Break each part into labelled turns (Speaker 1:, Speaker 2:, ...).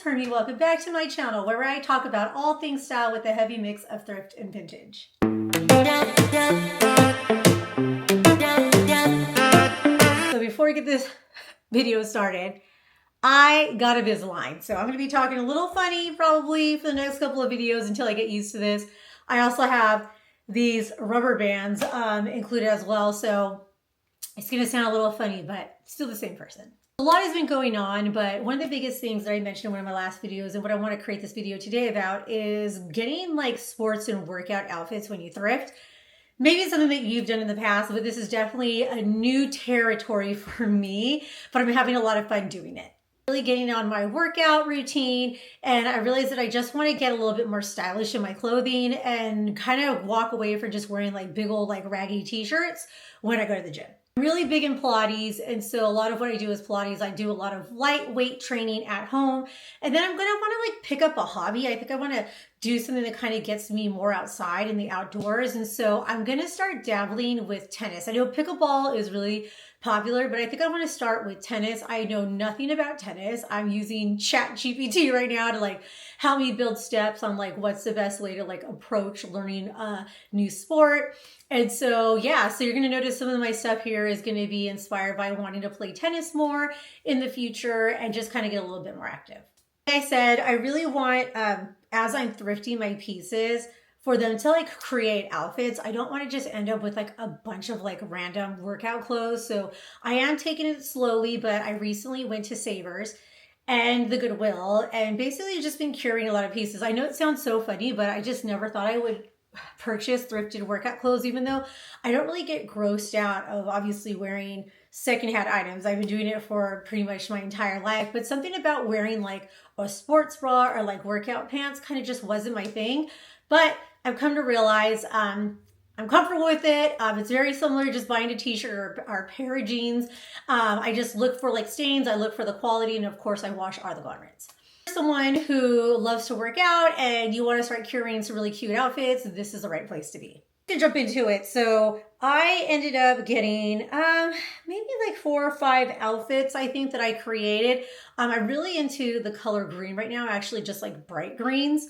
Speaker 1: Hermie. Welcome back to my channel where I talk about all things style with a heavy mix of thrift and vintage. So before we get this video started, I got a Invisalign. So I'm going to be talking a little funny probably for the next couple of videos until I get used to this. I also have these rubber bands included as well. So it's going to sound a little funny, but still the same person. A lot has been going on, but one of the biggest things that I mentioned in one of my last videos and what I want to create this video today about is getting like sports and workout outfits when you thrift. Maybe it's something that you've done in the past, but this is definitely a new territory for me, but I'm having a lot of fun doing it. Really getting on my workout routine, and I realized that I just want to get a little bit more stylish in my clothing and kind of walk away from just wearing like big old like raggy t-shirts when I go to the gym. I'm really big in Pilates, and so a lot of what I do is Pilates. I do a lot of lightweight training at home, and then I'm going to want to like pick up a hobby. I think I want to do something that kind of gets me more outside in the outdoors, and so I'm going to start dabbling with tennis. I know pickleball is really popular, but I think I want to start with tennis. I know nothing about tennis. I'm using ChatGPT right now to like help me build steps on like what's the best way to like approach learning a new sport. And so, yeah, so you're going to notice some of my stuff here is going to be inspired by wanting to play tennis more in the future and just kind of get a little bit more active. Like I said, I really want, as I'm thrifting my pieces, for them to like create outfits. I don't want to just end up with like a bunch of like random workout clothes. So I am taking it slowly, but I recently went to Savers and the Goodwill and basically just been curating a lot of pieces. I know it sounds so funny, but I just never thought I would purchase thrifted workout clothes, even though I don't really get grossed out of obviously wearing secondhand items. I've been doing it for pretty much my entire life, but something about wearing like a sports bra or like workout pants kind of just wasn't my thing. But I've come to realize I'm comfortable with it. It's very similar to just buying a t-shirt or a pair of jeans. I just look for like stains, I look for the quality, and of course I wash all the garments. For someone who loves to work out and you want to start curating some really cute outfits, this is the right place to be. To jump into it. So I ended up getting maybe like 4 or 5 outfits I think that I created. I'm really into the color green right now, actually just like bright greens.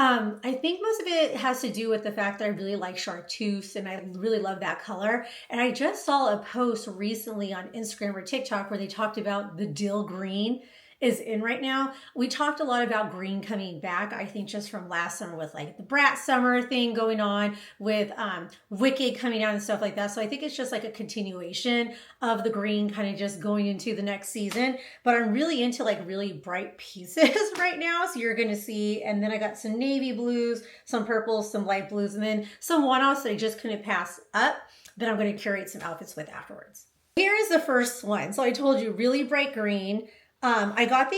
Speaker 1: I think most of it has to do with the fact that I really like chartreuse and I really love that color. And I just saw a post recently on Instagram or TikTok where they talked about the dill green is in right now. We talked a lot about green coming back, I think just from last summer with like the Brat Summer thing going on with Wicked coming out and stuff like that. So I think it's just like a continuation of the green kind of just going into the next season. But I'm really into like really bright pieces right now. So you're going to see, and then I got some navy blues, some purples, some light blues, and then some one-offs that I just couldn't pass up that I'm going to curate some outfits with afterwards. Here is the first one. So I told you really bright green. I got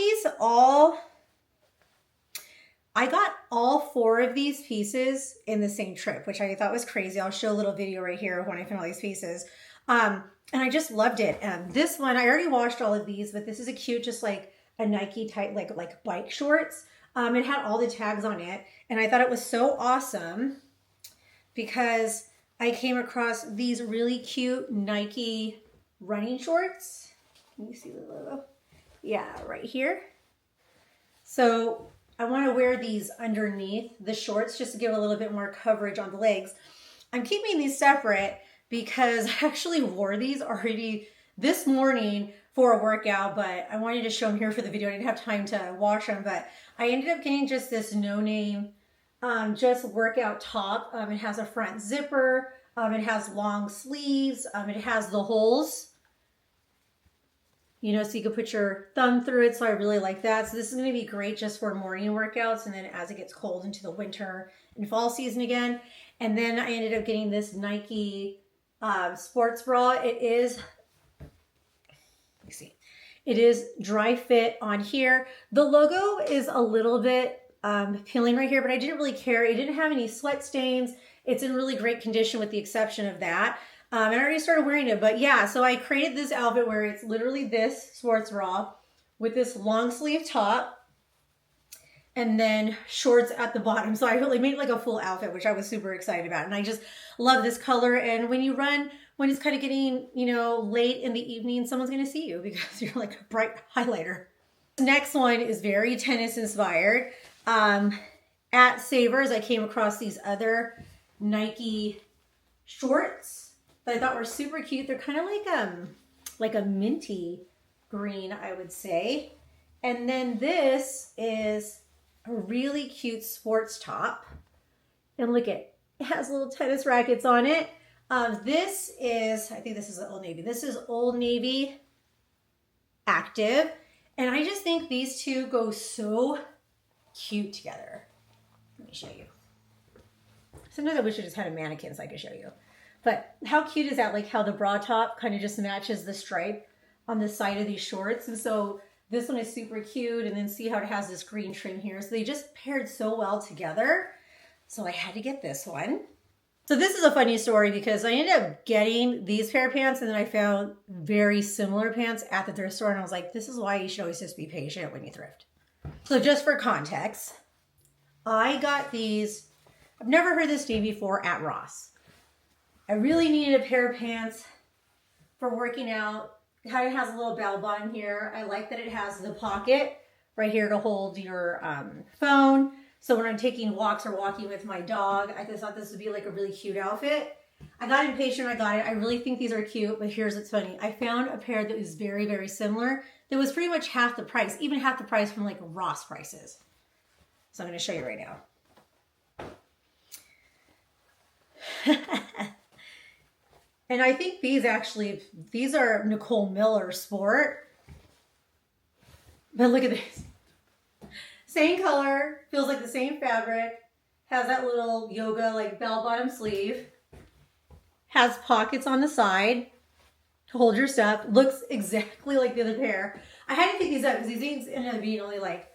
Speaker 1: all 4 of these pieces in the same trip, which I thought was crazy. I'll show a little video right here of when I found all these pieces. And I just loved it. This one, I already washed all of these, but this is a cute, just like a Nike type, like bike shorts. It had all the tags on it. And I thought it was so awesome because I came across these really cute Nike running shorts. Let me see the logo. Yeah, right here. So I want to wear these underneath the shorts just to give a little bit more coverage on the legs. I'm keeping these separate because I actually wore these already this morning for a workout, but I wanted to show them here for the video. I didn't have time to wash them, but I ended up getting just this no-name just workout top. It has a front zipper. It has long sleeves. It has the holes, you know, so you can put your thumb through it. So I really like that. So this is going to be great just for morning workouts. And then as it gets cold into the winter and fall season again. And then I ended up getting this Nike sports bra. It is, let me see, it is dry fit on here. The logo is a little bit peeling right here, but I didn't really care. It didn't have any sweat stains. It's in really great condition with the exception of that. And I already started wearing it, but yeah, so I created this outfit where it's literally this sports bra with this long sleeve top and then shorts at the bottom. So I really made like a full outfit, which I was super excited about. And I just love this color. And when you run, when it's kind of getting, you know, late in the evening, someone's going to see you because you're like a bright highlighter. Next one is very tennis inspired. At Savers, I came across these other Nike shorts that I thought were super cute. They're kind of like a minty green, I would say. And then this is a really cute sports top. And look it has little tennis rackets on it. This is, I think this is Old Navy. This is Old Navy Active. And I just think these two go so cute together. Let me show you. Sometimes I wish I just had a mannequin so I could show you. But how cute is that? Like how the bra top kind of just matches the stripe on the side of these shorts. And so this one is super cute. And then see how it has this green trim here. So they just paired so well together. So I had to get this one. So this is a funny story because I ended up getting these pair of pants and then I found very similar pants at the thrift store. And I was like, this is why you should always just be patient when you thrift. So just for context, I got these. I've never heard this name before at Ross. I really needed a pair of pants for working out. It kind of has a little bell button here. I like that it has the pocket right here to hold your phone. So when I'm taking walks or walking with my dog, I just thought this would be like a really cute outfit. I got impatient, I got it. I really think these are cute, but here's what's funny. I found a pair that was very, very similar. That was pretty much half the price, even half the price from like Ross prices. So I'm gonna show you right now. And I think these are Nicole Miller Sport. But look at this. Same color, feels like the same fabric, has that little yoga like bell bottom sleeve, has pockets on the side to hold your stuff, looks exactly like the other pair. I had to pick these up because these things ended up being only like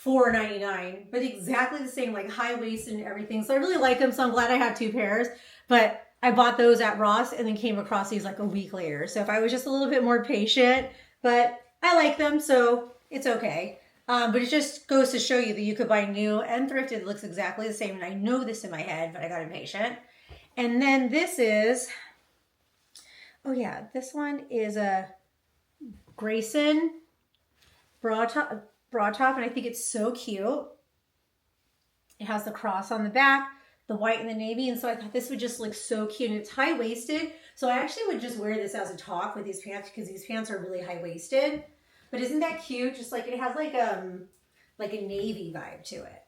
Speaker 1: $4.99, but exactly the same, like high waisted and everything. So I really like them, so I'm glad I have two pairs. But I bought those at Ross and then came across these like a week later. So if I was just a little bit more patient, but I like them, so it's okay. But it just goes to show you that you could buy new and thrifted. It looks exactly the same. And I know this in my head, but I got impatient. And then this is, oh yeah, this one is a Grayson bra top. And I think it's so cute. It has the cross on the back, the white and the navy. And so I thought this would just look so cute. And it's high-waisted. So I actually would just wear this as a top with these pants because these pants are really high-waisted. But isn't that cute? Just like it has like a navy vibe to it.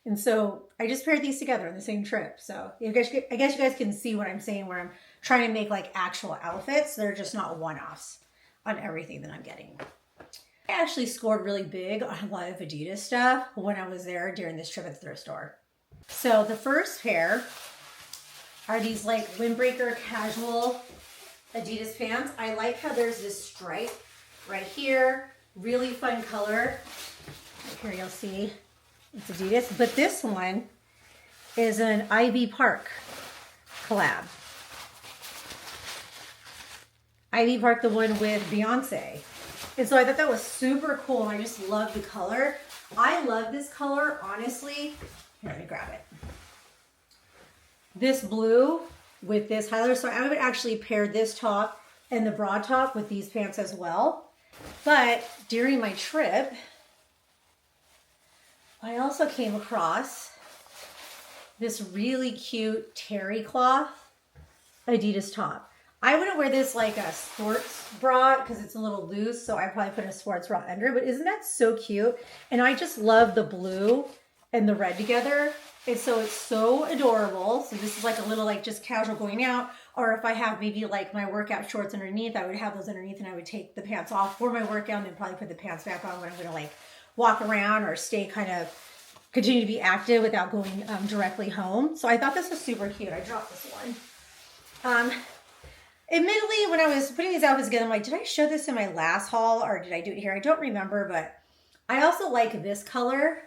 Speaker 1: And so I just paired these together on the same trip. So I guess you guys can see what I'm saying where I'm trying to make like actual outfits. They're just not one-offs on everything that I'm getting. I actually scored really big on a lot of Adidas stuff when I was there during this trip at the thrift store. So the first pair are these like windbreaker casual Adidas pants. I like how there's this stripe right here, really fun color. Right here you'll see it's Adidas, but this one is an Ivy Park collab. Ivy Park, the one with Beyonce. And so I thought that was super cool. I just love the color. I love this color, honestly. Here, let me grab it. This blue with this highlighter. So I would actually pair this top and the bra top with these pants as well. But during my trip, I also came across this really cute terry cloth Adidas top. I wouldn't wear this like a sports bra because it's a little loose, so I'd probably put a sports bra under, but isn't that so cute? And I just love the blue and the red together. And so it's so adorable. So this is like a little like just casual going out, or if I have maybe like my workout shorts underneath, I would have those underneath and I would take the pants off for my workout and then probably put the pants back on when I'm gonna like walk around or stay kind of continue to be active without going directly home. So I thought this was super cute. I dropped this one. Admittedly, when I was putting these outfits together, I'm like, did I show this in my last haul or did I do it here? I don't remember, but I also like this color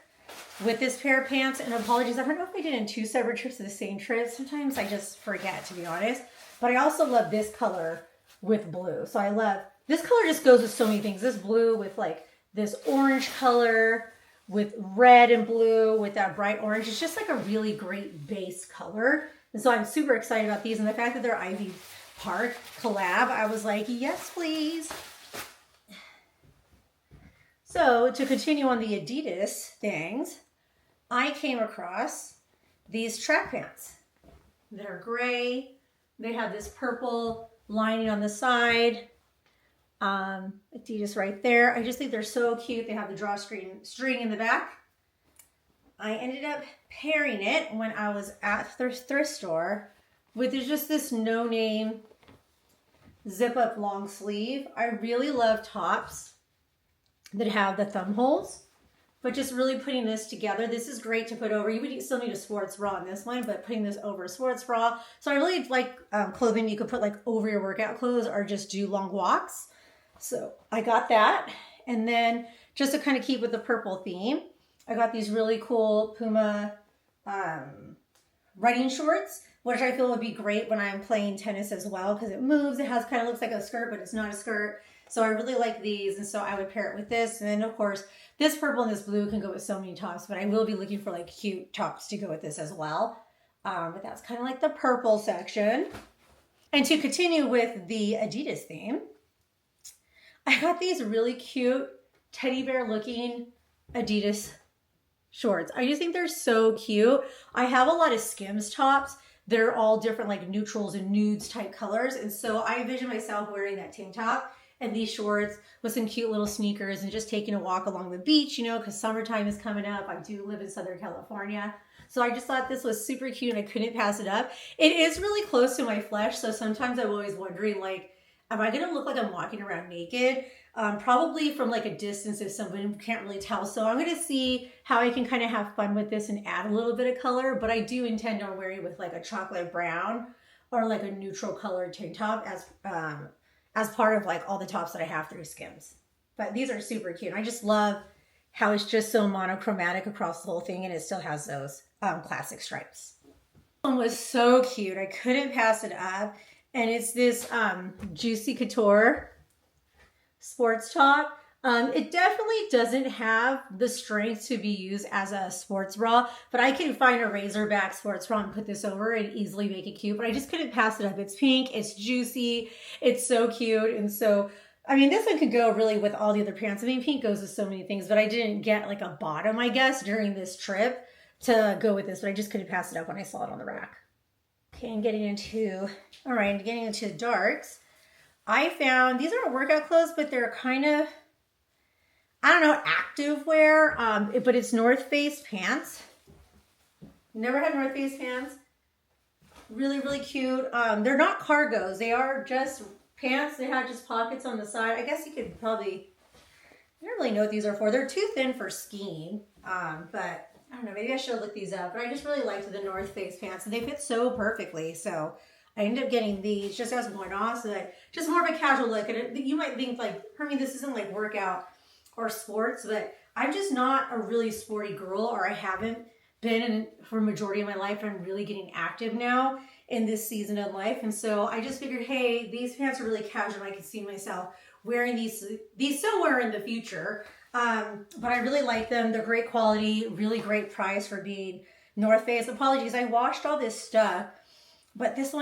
Speaker 1: with this pair of pants. And apologies, I don't know if I did in two separate trips to the same trip. Sometimes I just forget, to be honest. But I also love this color with blue. So I love, this color just goes with so many things. This blue with like this orange color with red and blue with that bright orange. It's just like a really great base color. And so I'm super excited about these. And the fact that they're Ivy Park collab, I was like, yes, please. So to continue on the Adidas things, I came across these track pants. They're gray. They have this purple lining on the side. Adidas right there. I just think they're so cute. They have the drawstring string in the back. I ended up pairing it when I was at the thrift store with just this no-name zip-up long sleeve. I really love tops that have the thumb holes, but just really putting this together. This is great to put over. You would still need a sports bra in this one, but putting this over a sports bra. So I really like clothing you could put like over your workout clothes or just do long walks. So I got that. And then just to kind of keep with the purple theme, I got these really cool Puma running shorts, which I feel would be great when I'm playing tennis as well, because it moves. It has kind of looks like a skirt, but it's not a skirt. So I really like these, and so I would pair it with this. And then of course, this purple and this blue can go with so many tops, but I will be looking for like cute tops to go with this as well. But that's kind of like the purple section. And to continue with the Adidas theme, I got these really cute teddy bear looking Adidas shorts. I just think they're so cute. I have a lot of Skims tops. They're all different like neutrals and nudes type colors. And so I envision myself wearing that tank top and these shorts with some cute little sneakers and just taking a walk along the beach, you know, because summertime is coming up. I do live in Southern California. So I just thought this was super cute and I couldn't pass it up. It is really close to my flesh. So sometimes I'm always wondering like, am I going to look like I'm walking around naked? Probably from like a distance if somebody can't really tell. So I'm going to see how I can kind of have fun with this and add a little bit of color. But I do intend on wearing it with like a chocolate brown or like a neutral colored tank top as part of like all the tops that I have through Skims. But these are super cute. I just love how it's just so monochromatic across the whole thing and it still has those classic stripes. This one was so cute. I couldn't pass it up. And it's this Juicy Couture sports top. It definitely doesn't have the strength to be used as a sports bra, but I can find a Razorback sports bra and put this over and easily make it cute, but I just couldn't pass it up. It's pink, it's juicy, it's so cute. And so, I mean, this one could go really with all the other pants. I mean, pink goes with so many things, but I didn't get like a bottom, I guess, during this trip to go with this, but I just couldn't pass it up when I saw it on the rack. Okay, and getting into the darks, I found, these aren't workout clothes, but they're kind of, I don't know, active wear, but it's North Face pants. Never had North Face pants. Really, really cute. They're not cargos. They are just pants. They have just pockets on the side. I guess you could probably, I don't really know what these are for. They're too thin for skiing, but I don't know, maybe I should look these up. But I just really liked the North Face pants, and they fit so perfectly. So I ended up getting these just as one-off, so that just more of a casual look. And you might think like, Hermie, this isn't like workout or sports, but I'm just not a really sporty girl, or I haven't been for a majority of my life. I'm really getting active now in this season of life. And so I just figured, hey, these pants are really casual. I can see myself wearing these somewhere in the future. But I really like them. They're great quality, really great price for being North Face. Apologies, I washed all this stuff, but this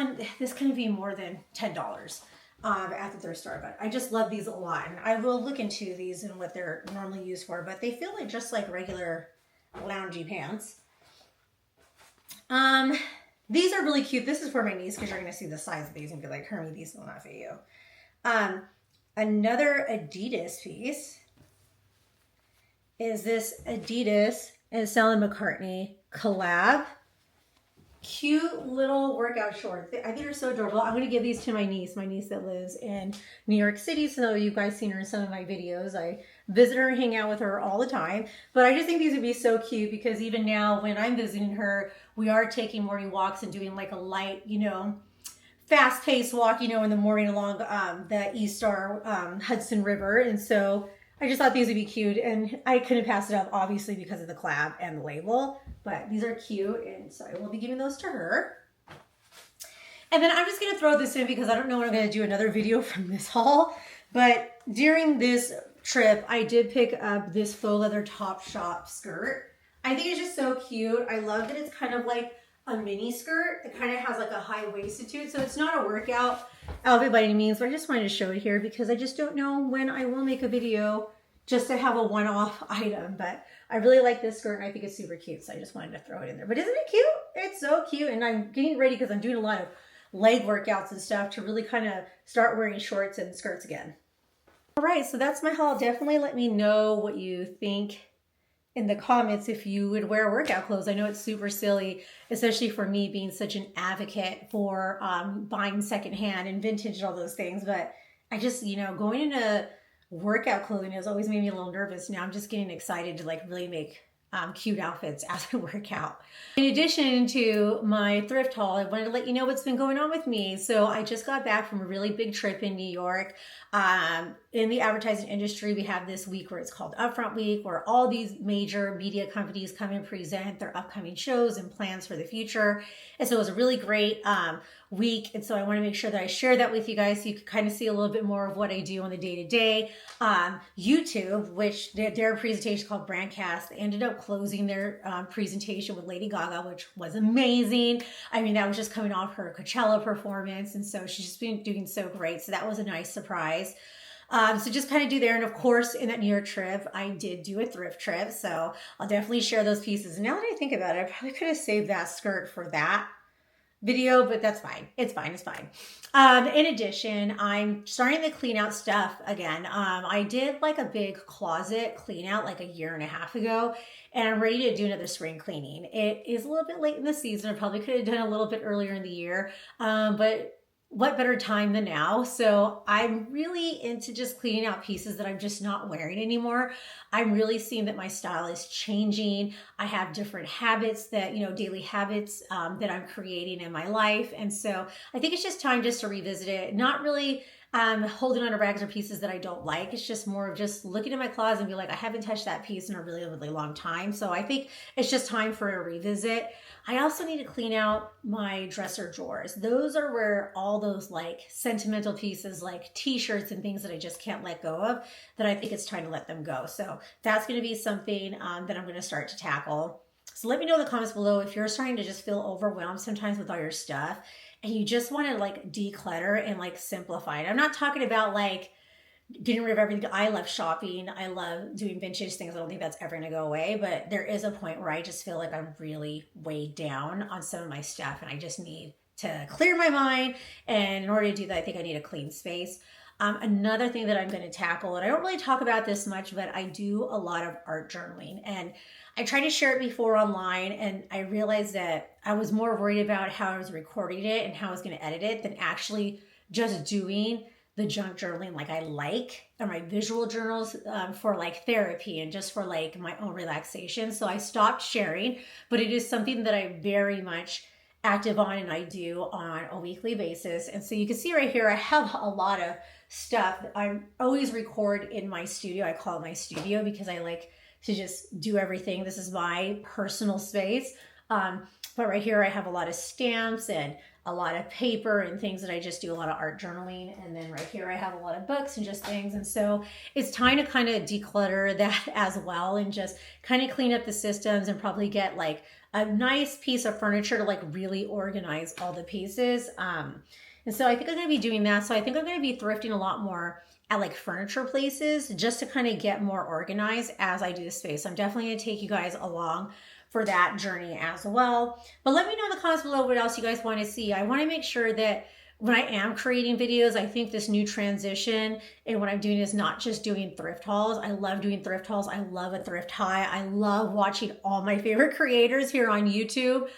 Speaker 1: couldn't be more than $10 at the thrift store. But I just love these a lot, and I will look into these and what they're normally used for, but they feel like just like regular loungy pants. These are really cute. This is for my niece because you're going to see the size of these and be like, Hermie, these will not fit you. Another Adidas piece is this Adidas and Stella McCartney collab. Cute little workout shorts. I think they're so adorable. I'm going to give these to my niece that lives in New York City. So you guys seen her in some of my videos. I visit her and hang out with her all the time. But I just think these would be so cute because even now when I'm visiting her, we are taking morning walks and doing like a light, fast-paced walk, in the morning along the East Star Hudson River. And so I just thought these would be cute, and I couldn't pass it up, obviously, because of the collab and the label, but these are cute, and so I will be giving those to her. And then I'm just going to throw this in because I don't know when I'm going to do another video from this haul, but during this trip, I did pick up this faux leather Topshop skirt. I think it's just so cute. I love that it's kind of like a mini skirt. It kind of has like a high-waisted to it, so it's not a workout outfit by any means, but I just wanted to show it here because I just don't know when I will make a video just to have a one-off item. But I really like this skirt and I think it's super cute. So I just wanted to throw it in there. But isn't it cute? It's so cute. And I'm getting ready because I'm doing a lot of leg workouts and stuff to really kind of start wearing shorts and skirts again. All right, so that's my haul. Definitely let me know what you think in the comments if you would wear workout clothes. I know it's super silly, especially for me being such an advocate for buying secondhand and vintage and all those things. But I just, you know, going into workout clothing has always made me a little nervous. Now I'm just getting excited to like really make cute outfits as I work out. In addition to my thrift haul, I wanted to let you know what's been going on with me. So I just got back from a really big trip in New York. In the advertising industry, we have this week where it's called Upfront Week, where all these major media companies come and present their upcoming shows and plans for the future. And so it was a really great week. And so I want to make sure that I share that with you guys so you can kind of see a little bit more of what I do on the day-to-day. YouTube, which their presentation called Brandcast, they ended up closing their presentation with Lady Gaga, which was amazing. I mean, that was just coming off her Coachella performance. And so she's just been doing so great. So that was a nice surprise. So just kind of do there. And of course, in that New York trip, I did do a thrift trip. So I'll definitely share those pieces. And now that I think about it, I probably could have saved that skirt for that video, but that's fine. It's fine. It's fine. In addition, I'm starting to clean out stuff again. I did like a big closet clean out like a year and a half ago, and I'm ready to do another spring cleaning. It is a little bit late in the season. I probably could have done a little bit earlier in the year, but what better time than now? So I'm really into just cleaning out pieces that I'm just not wearing anymore. I'm really seeing that my style is changing. I have different habits that, you know, daily habits that I'm creating in my life. And so I think it's just time just to revisit it. Not really holding on to rags or pieces that I don't like. It's just more of just looking at my closet and be like, I haven't touched that piece in a really, really long time. So I think it's just time for a revisit. I also need to clean out my dresser drawers. Those are where all those like sentimental pieces like t-shirts and things that I just can't let go of, that I think it's time to let them go. So that's going to be something that I'm going to start to tackle. So let me know in the comments below if you're starting to just feel overwhelmed sometimes with all your stuff and you just want to like declutter and like simplify it. I'm not talking about like getting rid of everything. I love shopping. I love doing vintage things. I don't think that's ever going to go away, but there is a point where I just feel like I'm really weighed down on some of my stuff and I just need to clear my mind. And in order to do that, I think I need a clean space. Another thing that I'm going to tackle, and I don't really talk about this much, but I do a lot of art journaling, and I tried to share it before online, and I realized that I was more worried about how I was recording it and how I was going to edit it than actually just doing the junk journaling like I like, or my visual journals for like therapy and just for like my own relaxation. So I stopped sharing, but it is something that I very much active on and I do on a weekly basis. And so you can see right here, I have a lot of stuff that I always record in my studio. I call it my studio because I like to just do everything. This is my personal space. But right here, I have a lot of stamps and a lot of paper and things that I just do a lot of art journaling. And then right here, I have a lot of books and just things. And so it's time to kind of declutter that as well and just kind of clean up the systems and probably get like a nice piece of furniture to like really organize all the pieces. And so I think I'm going to be doing that. So I think I'm going to be thrifting a lot more at like furniture places just to kind of get more organized as I do the space. So I'm definitely going to take you guys along for that journey as well. But let me know in the comments below what else you guys want to see. I want to make sure that when I am creating videos, I think this new transition and what I'm doing is not just doing thrift hauls. I love doing thrift hauls. I love a thrift high. I love watching all my favorite creators here on YouTube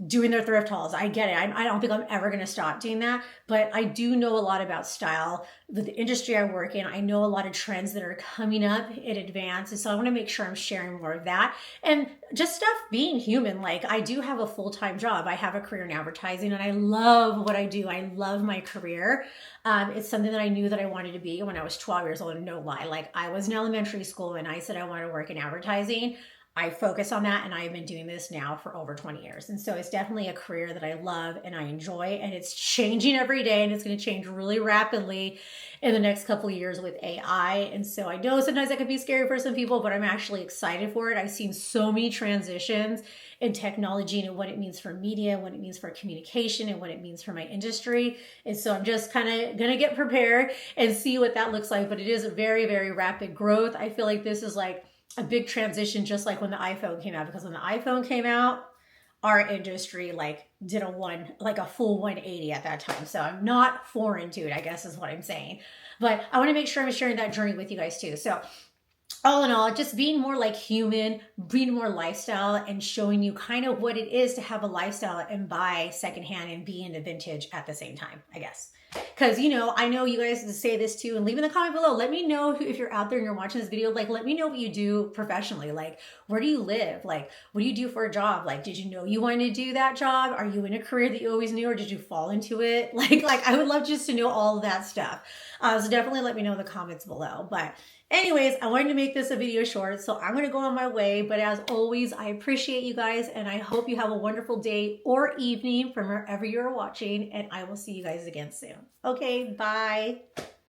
Speaker 1: doing their thrift hauls. I get it. I don't think I'm ever going to stop doing that, but I do know a lot about style with the industry I work in. I know a lot of trends that are coming up in advance. And so I want to make sure I'm sharing more of that and just stuff being human. Like I do have a full-time job. I have a career in advertising and I love what I do. I love my career. It's something that I knew that I wanted to be when I was 12 years old. No lie. Like I was in elementary school and I said I wanted to work in advertising. I focus on that, and I've been doing this now for over 20 years. And so it's definitely a career that I love and I enjoy, and it's changing every day, and it's going to change really rapidly in the next couple of years with AI. And so I know sometimes that can be scary for some people, but I'm actually excited for it. I've seen so many transitions in technology and what it means for media, what it means for communication, and what it means for my industry. And so I'm just kind of going to get prepared and see what that looks like. But it is a very, very rapid growth. I feel like this is like a big transition, just like when the iPhone came out, because when the iPhone came out, our industry like did a full 180 at that time. So I'm not foreign to it, I guess is what I'm saying. But I want to make sure I'm sharing that journey with you guys too. So all in all, just being more like human, being more lifestyle, and showing you kind of what it is to have a lifestyle and buy secondhand and be into vintage at the same time, I guess. Because, you know, I know you guys say this too, and leave in the comment below. Let me know if you're out there and you're watching this video, like, let me know what you do professionally. Like, where do you live? Like, what do you do for a job? Like, did you know you wanted to do that job? Are you in a career that you always knew, or did you fall into it? Like I would love just to know all of that stuff. So definitely let me know in the comments below. But anyways, I wanted to make this a video short, so I'm going to go on my way. But as always, I appreciate you guys, and I hope you have a wonderful day or evening from wherever you're watching, and I will see you guys again soon. Okay, bye.